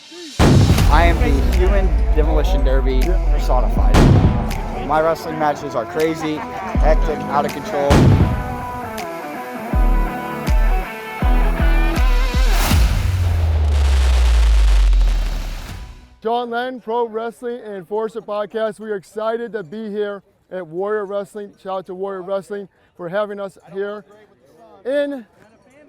I am the human demolition derby personified. My wrestling matches are crazy, hectic, out of control. Sean Lennon, Pro Wrestling and Enforcer Podcast. We are excited to be here at Warrior Wrestling. Shout out to Warrior Wrestling for having us here in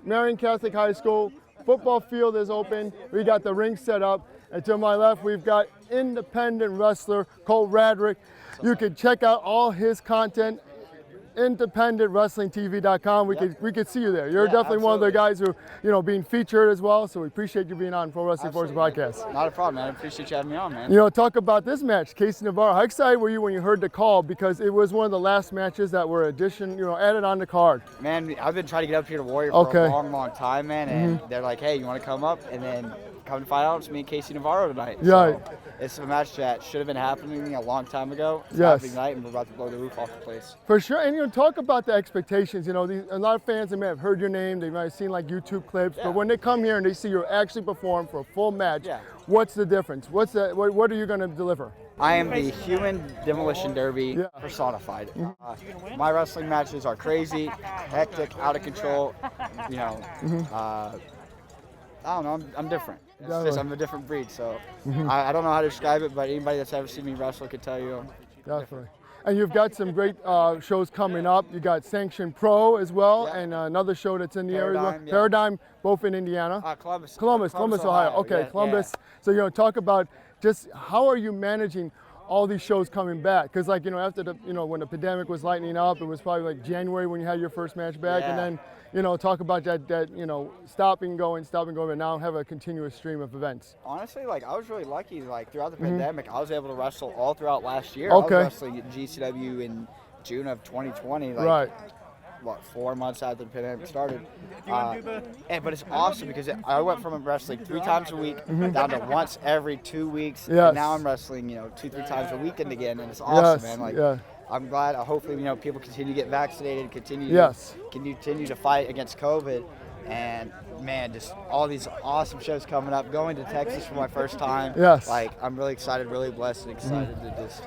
Marion Catholic High School. Football field is open. We got the ring set up. And to my left, we've got independent wrestler Cole Radrick. You can check out all his content, independentwrestlingtv.com. We could see you there. You're definitely one of the guys who, being featured as well. So we appreciate you being on Pro Wrestling Force Podcast. Not a problem, man. I appreciate you having me on, man. Talk about this match, KC Navarro. How excited were you when you heard the call? Because it was one of the last matches that were added on the card. Man, I've been trying to get up here to Warrior for a long, long time, man. And they're like, hey, you want to come up? And then come to find out it's me and KC Navarro tonight. Yeah. So it's a match that should have been happening a long time ago. It's yes. happening tonight, and we're about to blow the roof off the place. For sure. And talk about the expectations. A lot of fans, they may have heard your name, they might have seen like YouTube clips, but when they come here and they see you actually perform for a full match, what's the difference? What are you going to deliver? I am the human demolition derby personified. My wrestling matches are crazy, hectic, out of control. I don't know, I'm different. I'm a different breed, so I don't know how to describe it, but anybody that's ever seen me wrestle could tell you. Definitely. And you've got some great shows coming up. You got Sanction Pro as well, and another show that's in the area. Paradigm, both in Indiana. Columbus, Ohio. Okay, Columbus. Yeah. So talk about just how are you managing all these shows coming back? Because after the when the pandemic was lightening up, it was probably like January when you had your first match back, and then talk about that stopping and going, and now have a continuous stream of events. Honestly, I was really lucky. Throughout the pandemic, I was able to wrestle all throughout last year. I was wrestling at GCW in June of 2020. Right. 4 months after the pandemic started. But it's awesome because I went from wrestling 3 times a week down to once every 2 weeks. Yes. And now I'm wrestling, 2-3 times a weekend again, and it's awesome, man. I'm glad. Hopefully, people continue to get vaccinated, continue to fight against COVID, and man, just all these awesome shows coming up. Going to Texas for my first time. Yes. I'm really excited, really blessed, and excited to just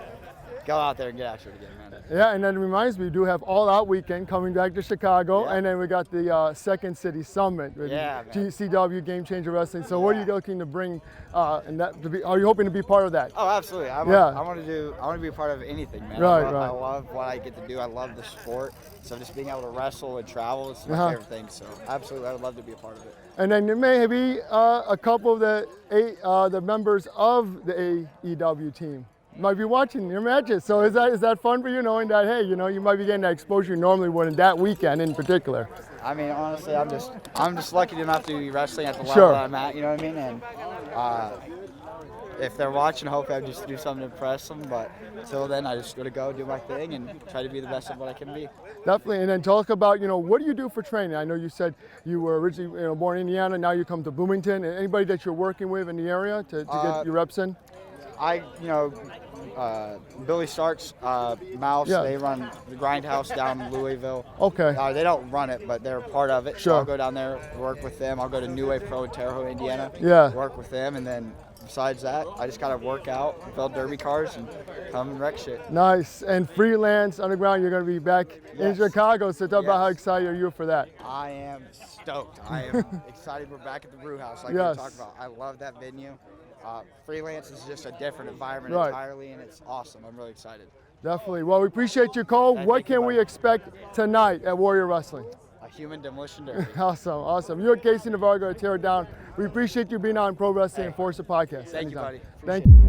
go out there and get after it again, man. Yeah, and then it reminds me, we do have All Out Weekend coming back to Chicago, and then we got the Second City Summit with GCW Gamechanger Wrestling. So what are you looking to bring? Are you hoping to be part of that? Oh, absolutely. I want to be a part of anything, man. Right, I love what I get to do. I love the sport. So just being able to wrestle and travel is my favorite thing. So absolutely, I would love to be a part of it. And then there may be a couple of the members of the AEW team might be watching your matches. So is that fun for you, knowing that, hey, you might be getting that exposure you normally wouldn't that weekend in particular? I mean, honestly, I'm just lucky enough to be wrestling at the level that I'm at, you know what I mean? And if they're watching, hopefully I just do something to impress them. But until then, I just gotta go do my thing and try to be the best of what I can be. Definitely. And then talk about, what do you do for training? I know you said you were originally born in Indiana, now you come to Bloomington. And anybody that you're working with in the area to get your reps in? Billy Starks, Mouse, they run the Grindhouse down in Louisville. Okay. They don't run it, but they're part of it. Sure. So I'll go down there, work with them. I'll go to New Wave Pro in Terre Haute, Indiana. Work with them, and then besides that, I just gotta work out, build derby cars, and come and wreck shit. Nice. And Freelance Underground, you're gonna be back in Chicago. So talk about how excited are you for that? I am stoked. I am excited. We're back at the Brew House, like we talked about. I love that venue. Freelance is just a different environment entirely, and it's awesome. I'm really excited. Definitely. Well, we appreciate you, Cole. What can we expect tonight at Warrior Wrestling? A human demolition derby. Awesome. You and KC Navarro going to tear it down. We appreciate you being on Pro Wrestling Enforcer Podcast. Thank you, buddy. Thank you.